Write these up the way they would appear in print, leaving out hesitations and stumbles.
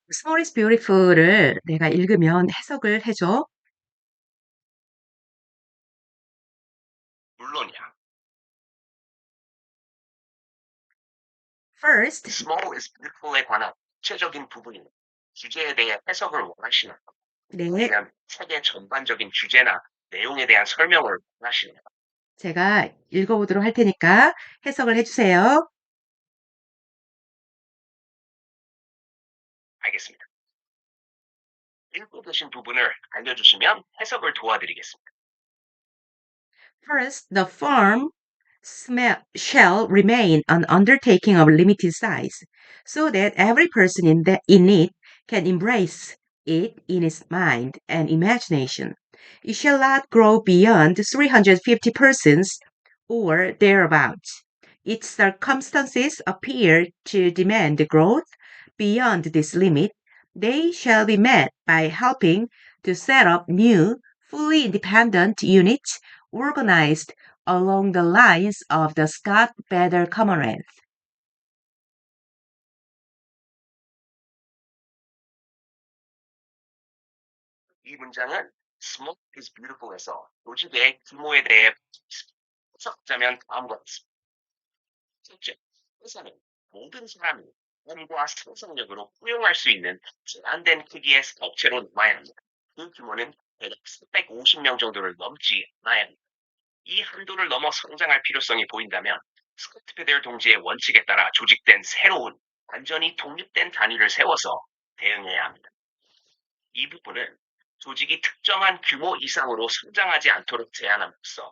Small is beautiful을 내가 읽으면 해석을 해줘. 물론이야. First, Small is beautiful에 관한 구체적인 부분인 주제에 대해 해석을 원하시나요? 네, 아니면 책의 전반적인 주제나 내용에 대한 설명을 원하시나요? 제가 읽어보도록 할 테니까 해석을 해주세요. 알겠습니다. 읽고 계신 부분을 알려주시면 해석을 도와드리겠습니다. First, the firm shall remain an undertaking of limited size, so that every person in it can embrace it in its mind and imagination. It shall not grow beyond 350 persons or thereabouts. Its circumstances appear to demand growth beyond this limit. They shall be met by helping to set up new, fully independent units organized along the lines of the Scott Better Commonwealth. 이 문장은 Small is Beautiful에서 조직의 규모에 대해 해석하자면 다음과 같습니다. 첫째, 회사는 모든 사람이 삶과 상상력으로 포용할 수 있는 제한된 크기의 업체로 남아야 합니다. 그 규모는 대략 350명 정도를 넘지 않아야 합니다. 이 한도를 넘어 성장할 필요성이 보인다면 스코트 페델 동지의 원칙에 따라 조직된 새로운 완전히 독립된 단위를 세워서 대응해야 합니다. 이 부분은 조직이 특정한 규모 이상으로 성장하지 않도록 제한함으로써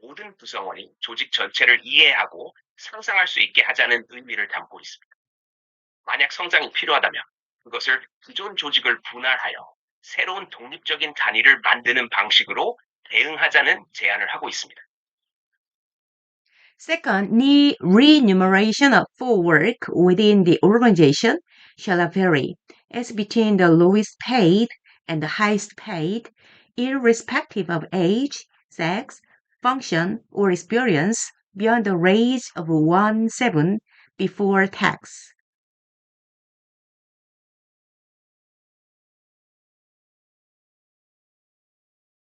모든 구성원이 조직 전체를 이해하고 상상할 수 있게 하자는 의미를 담고 있습니다. 만약 성장이 필요하다면 그것을 기존 조직을 분할하여 새로운 독립적인 단위를 만드는 방식으로 대응하자는 제안을 하고 있습니다. Second, the remuneration for work within the organization shall vary as between the lowest paid and the highest paid, irrespective of age, sex, function, or experience beyond the range of 1/7 before tax.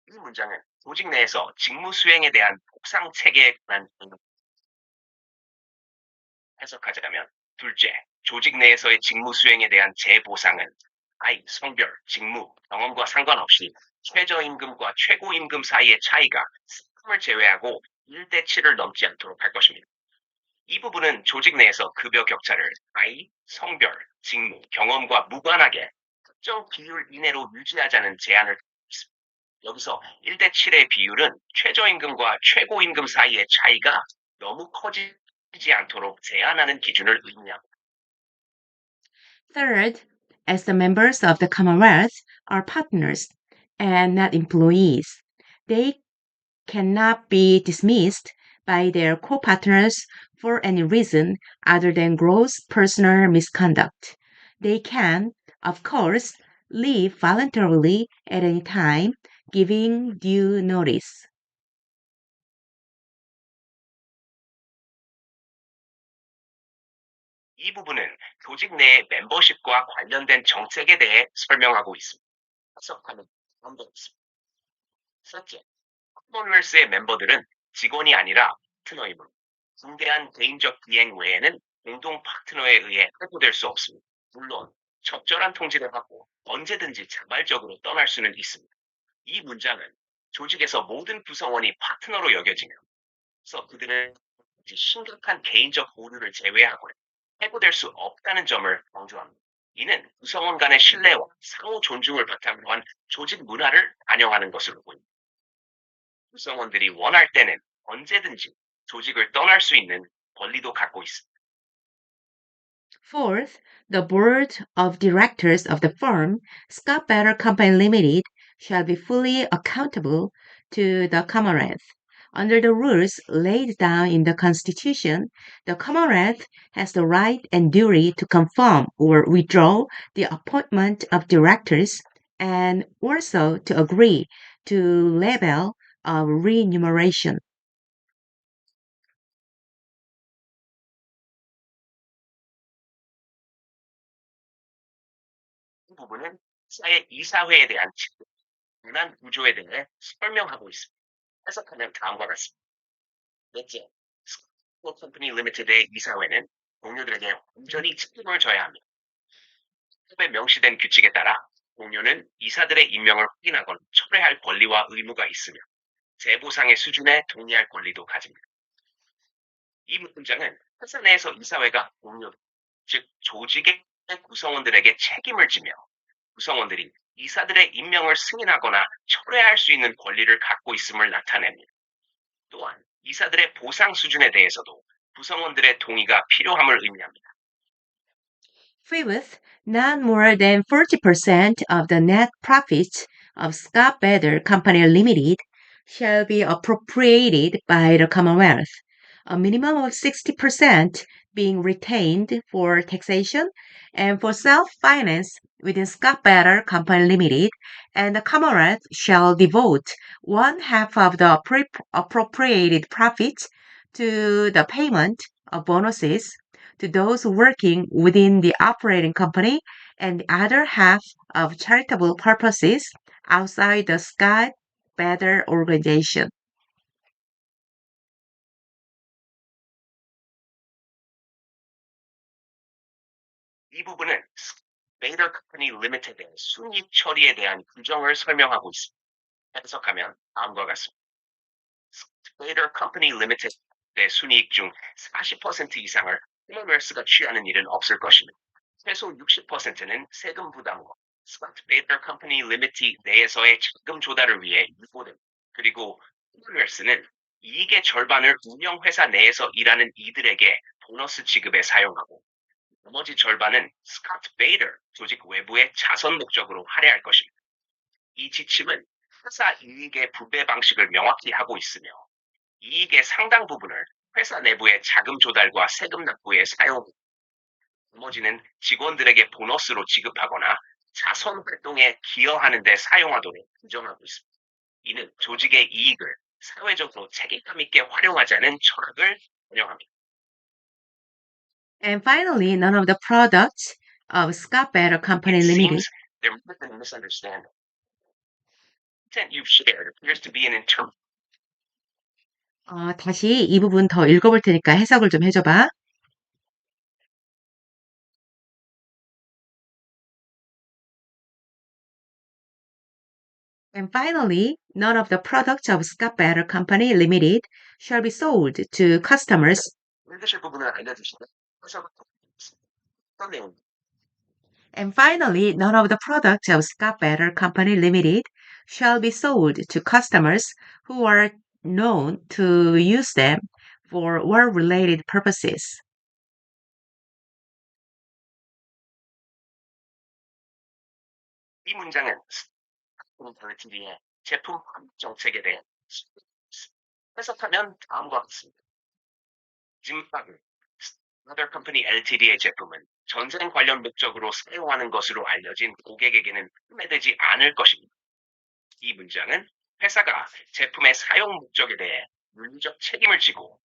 이 문장은 조직 내에서 직무 수행에 대한 보상 체계에 관한 해석하자면 둘째, 조직 내에서의 직무 수행에 대한 재보상은 성별, 직무, 경험과 상관없이 최저임금과 최고임금 사이의 차이가 상품을 제외하고 1대 7을 넘지 않도록 할 것입니다. 이 부분은 조직 내에서 급여 격차를 성별, 직무, 경험과 무관하게 특정 비율 이내로 유지하자는 제안을 했습니다. 여기서 1대 7의 비율은 최저임금과 최고임금 사이의 차이가 너무 커지지 않도록 제한하는 기준을 의미합니다. Third, as the members of the Commonwealth are partners and not employees, they cannot be dismissed by their co-partners for any reason other than gross personal misconduct. They can, of course, leave voluntarily at any time, giving due notice. 이 부분은 조직 내의 멤버십과 관련된 정책에 대해 설명하고 있습니다. 해석하는 방법이 있습니다. 첫째, 커먼웰스의 멤버들은 직원이 아니라 파트너이므로 중대한 개인적 비행 외에는 공동 파트너에 의해 해고될 수 없습니다. 물론 적절한 통지를 하고 언제든지 자발적으로 떠날 수는 있습니다. 이 문장은 조직에서 모든 구성원이 파트너로 여겨지며 그래서 그들은 심각한 개인적 오류를 제외하고 해고될 수 없다는 점을 강조합니다. 이는 구성원 간의 신뢰와 상호 존중을 바탕으로 한 조직 문화를 반영하는 것으로 보입니다. 구성원들이 원할 때는 언제든지 조직을 떠날 수 있는 권리도 갖고 있습니다. Fourth, the board of directors of the firm, Scott Better Company Limited, shall be fully accountable to the Commonwealth. Under the rules laid down in the Constitution, the Commonwealth has the right and duty to confirm or withdraw the appointment of directors and also to agree to level of remuneration. 이 부분은 회사의 이사회에 대한 집단 구조에 대해 설명하고 있습니다. 해석하면 다음과 같습니다. 넷째, 스코어 컴퍼니 리미티드의 이사회는 동료들에게 온전히 책임을 져야 합니다. 법에 명시된 규칙에 따라 동료는 이사들의 임명을 확인하거나 철회할 권리와 의무가 있으며 재보상의 수준에 동의할 권리도 가집니다. 이 문장은 회사 내에서 이사회가 동료, 즉 조직의 구성원들에게 책임을 지며 구성원들이 이사들의 임명을 승인하거나 철회할 수 있는 권리를 갖고 있음을 나타냅니다. 또한 이사들의 보상 수준에 대해서도 구성원들의 동의가 필요함을 의미합니다. Fifth, not more than 40% of the net profits of Scott Bader Company Limited shall be appropriated by the Commonwealth, a minimum of 60% being retained for taxation and for self-finance within Scott Bader Company Limited, and the Commonwealth shall devote one half of the appropriated profits to the payment of bonuses to those working within the operating company and the other half of charitable purposes outside the Scott Better organization. 이 부분은 베이더 컴퍼니 리미티드의 순이익 처리에 대한 규정을 설명하고 있습니다. 해석하면 다음과 같습니다. 베이더 컴퍼니 리미티드의 순이익 중 40% 이상을 커먼웰스가 취하는 일은 없을 것입니다. 최소 60%는 세금 부담과 스마트 베이더 컴퍼니 리미티드 내에서의 자금 조달을 위해 유보됩니다. 그리고 커먼웰스는 이익의 절반을 운영회사 내에서 일하는 이들에게 보너스 지급에 사용하고 나머지 절반은 스카트 베이더 조직 외부의 자선 목적으로 할애할 것입니다. 이 지침은 회사 이익의 분배 방식을 명확히 하고 있으며 이익의 상당 부분을 회사 내부의 자금 조달과 세금 납부에 사용, 나머지는 직원들에게 보너스로 지급하거나 자선 활동에 기여하는 데 사용하도록 규정하고 있습니다. 이는 조직의 이익을 사회적으로 책임감 있게 활용하자는 철학을 반영합니다. And finally, none of the products of Scott Better Company It Limited. seems there might be a misunderstanding. The content you've shared appears to be an interpretation. 다시 이 부분 더 읽어볼 테니까 해석을 좀 해줘봐. And finally, none of the products of Scott Better Company Limited shall be sold to customers. 읽으실 부분을 알려주시면 해석을 드리겠습니다. 어떤 내용? And finally, none of the products of Scott Better Company Limited shall be sold to customers who are known to use them for war-related purposes. 이 문장은 퀄리티의 제품 정책에 대해 해석하면 다음과 같습니다. 짐박은 Other Company Ltd의 제품은 전쟁 관련 목적으로 사용하는 것으로 알려진 고객에게는 판매되지 않을 것입니다. 이 문장은 회사가 제품의 사용 목적에 대해 윤리적 책임을 지고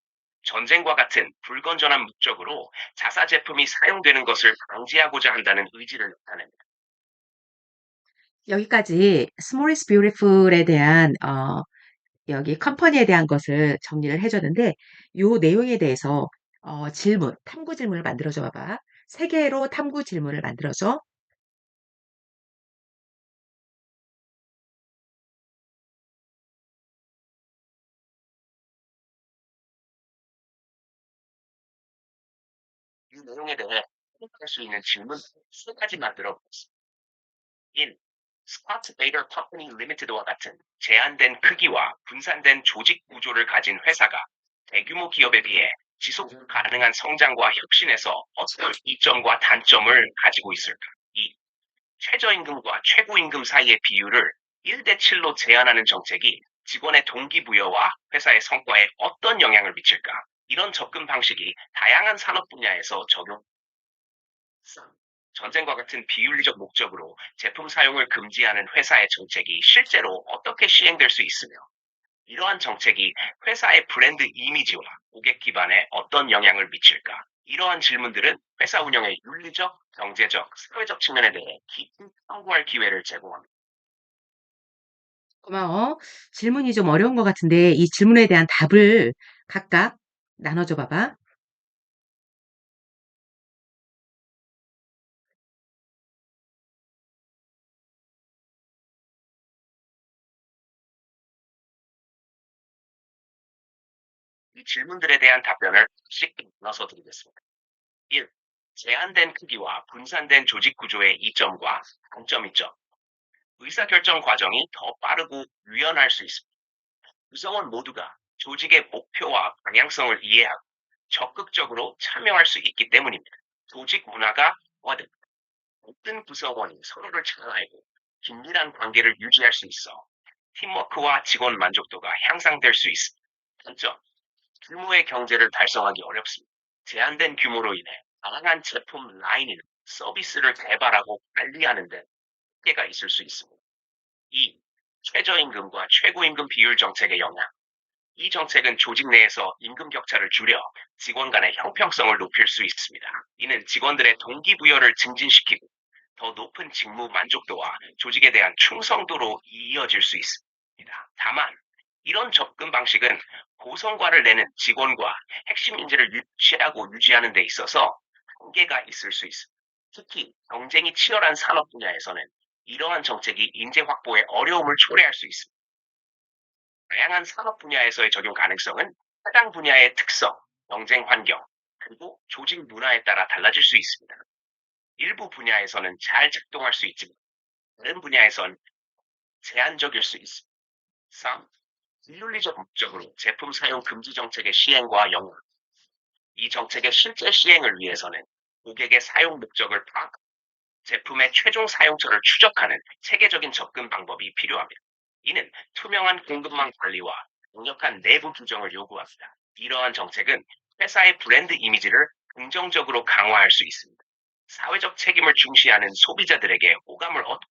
전쟁과 같은 불건전한 목적으로 자사 제품이 사용되는 것을 방지하고자 한다는 의지를 나타냅니다. 여기까지 Small is Beautiful에 대한 여기 컴퍼니에 대한 것을 정리를 해줬는데 요 내용에 대해서 질문, 탐구 질문을 만들어줘 봐봐. 3개로 탐구 질문을 만들어줘. 이 내용에 대해 해석할 수 있는 질문 3가지 만들어 보겠습니다. 1. 스카트 베이더 컴퍼니 리미티드와 같은 제한된 크기와 분산된 조직 구조를 가진 회사가 대규모 기업에 비해 지속 가능한 성장과 혁신에서 어떤 이점과 단점을 가지고 있을까? 2. 최저임금과 최고임금 사이의 비율을 1대7로 제한하는 정책이 직원의 동기부여와 회사의 성과에 어떤 영향을 미칠까? 이런 접근 방식이 다양한 산업 분야에서 적용. 3. 전쟁과 같은 비윤리적 목적으로 제품 사용을 금지하는 회사의 정책이 실제로 어떻게 시행될 수 있으며 이러한 정책이 회사의 브랜드 이미지와 고객 기반에 어떤 영향을 미칠까? 이러한 질문들은 회사 운영의 윤리적, 경제적, 사회적 측면에 대해 깊이 탐구할 기회를 제공합니다. 고마워. 질문이 좀 어려운 것 같은데 이 질문에 대한 답을 각각 나눠줘 봐봐. 이 질문들에 대한 답변을 하나씩 나눠서 드리겠습니다. 1. 제한된 크기와 분산된 조직 구조의 이점과 단점이 점. 의사결정 과정이 더 빠르고 유연할 수 있습니다. 구성원 모두가 조직의 목표와 방향성을 이해하고 적극적으로 참여할 수 있기 때문입니다. 조직 문화가 워든 모든 구성원이 서로를 잘 알고 긴밀한 관계를 유지할 수 있어 팀워크와 직원 만족도가 향상될 수 있습니다. 단점, 규모의 경제를 달성하기 어렵습니다. 제한된 규모로 인해 다양한 제품 라인이나 서비스를 개발하고 관리하는 데 한계가 있을 수 있습니다. 2. 최저임금과 최고임금 비율 정책의 영향. 이 정책은 조직 내에서 임금 격차를 줄여 직원 간의 형평성을 높일 수 있습니다. 이는 직원들의 동기부여를 증진시키고 더 높은 직무 만족도와 조직에 대한 충성도로 이어질 수 있습니다. 다만, 이런 접근 방식은 고성과를 내는 직원과 핵심 인재를 유치하고 유지하는 데 있어서 한계가 있을 수 있습니다. 특히 경쟁이 치열한 산업 분야에서는 이러한 정책이 인재 확보에 어려움을 초래할 수 있습니다. 다양한 산업 분야에서의 적용 가능성은 해당 분야의 특성, 경쟁 환경, 그리고 조직 문화에 따라 달라질 수 있습니다. 일부 분야에서는 잘 작동할 수 있지만 다른 분야에선 제한적일 수 있습니다. 3. 비윤리적 목적으로 제품 사용 금지 정책의 시행과 영향. 이 정책의 실제 시행을 위해서는 고객의 사용 목적을 파악, 제품의 최종 사용처를 추적하는 체계적인 접근 방법이 필요합니다. 이는 투명한 공급망 관리와 강력한 내부 규정을 요구합니다. 이러한 정책은 회사의 브랜드 이미지를 긍정적으로 강화할 수 있습니다. 사회적 책임을 중시하는 소비자들에게 호감을 얻고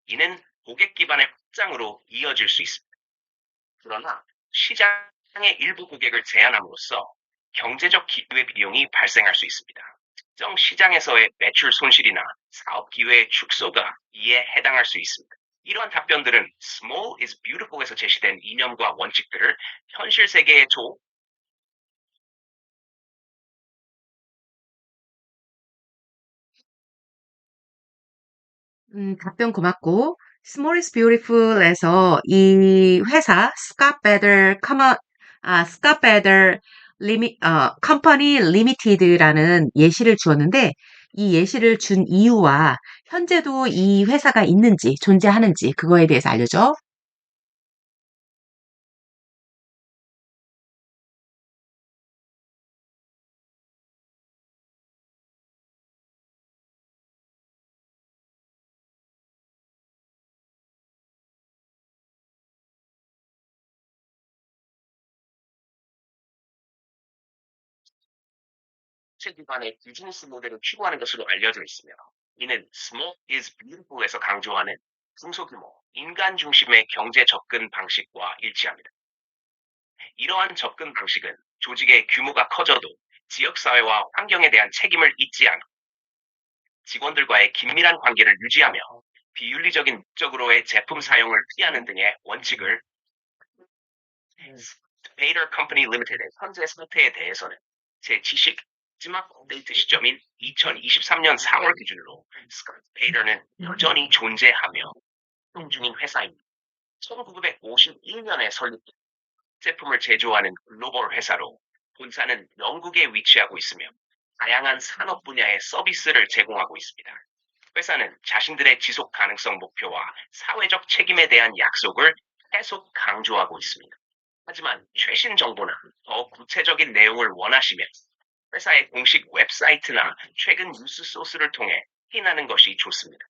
이는 고객 기반의 확장으로 이어질 수 있습니다. 그러나 시장의 일부 고객을 제한함으로써 경제적 기회 비용이 발생할 수 있습니다. 특정 시장에서의 매출 손실이나 사업 기회의 축소가 이에 해당할 수 있습니다. 이러한 답변들은 Small is Beautiful에서 제시된 이념과 원칙들을 현실 세계에 답변 고맙고. Small is Beautiful에서 이 회사 Scott Better Company Limited라는 예시를 주었는데 이 예시를 준 이유와 현재도 이 회사가 있는지 존재하는지 그거에 대해서 알려줘. 체 기반의 비즈니스 모델을 추구하는 것으로 알려져 있으며 이는 Small is Beautiful에서 강조하는 중소규모, 인간 중심의 경제 접근 방식과 일치합니다. 이러한 접근 방식은 조직의 규모가 커져도 지역사회와 환경에 대한 책임을 잊지 않고 직원들과의 긴밀한 관계를 유지하며 비윤리적인 목적으로의 제품 사용을 피하는 등의 원칙을 Bader Company Limited의 현재 상태에 대해서는 제 지식 마지막 업데이트 시점인 2023년 4월 기준으로 스카트 베이더는 여전히 존재하며 활동 중인 회사입니다. 1951년에 설립된 제품을 제조하는 글로벌 회사로 본사는 영국에 위치하고 있으며 다양한 산업 분야의 서비스를 제공하고 있습니다. 회사는 자신들의 지속 가능성 목표와 사회적 책임에 대한 약속을 계속 강조하고 있습니다. 하지만 최신 정보나 더 구체적인 내용을 원하시면 회사의 공식 웹사이트나 최근 뉴스 소스를 통해 확인하는 것이 좋습니다.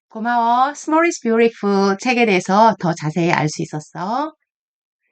고마워. Small is Beautiful 책에 대해서 더 자세히 알 수 있었어.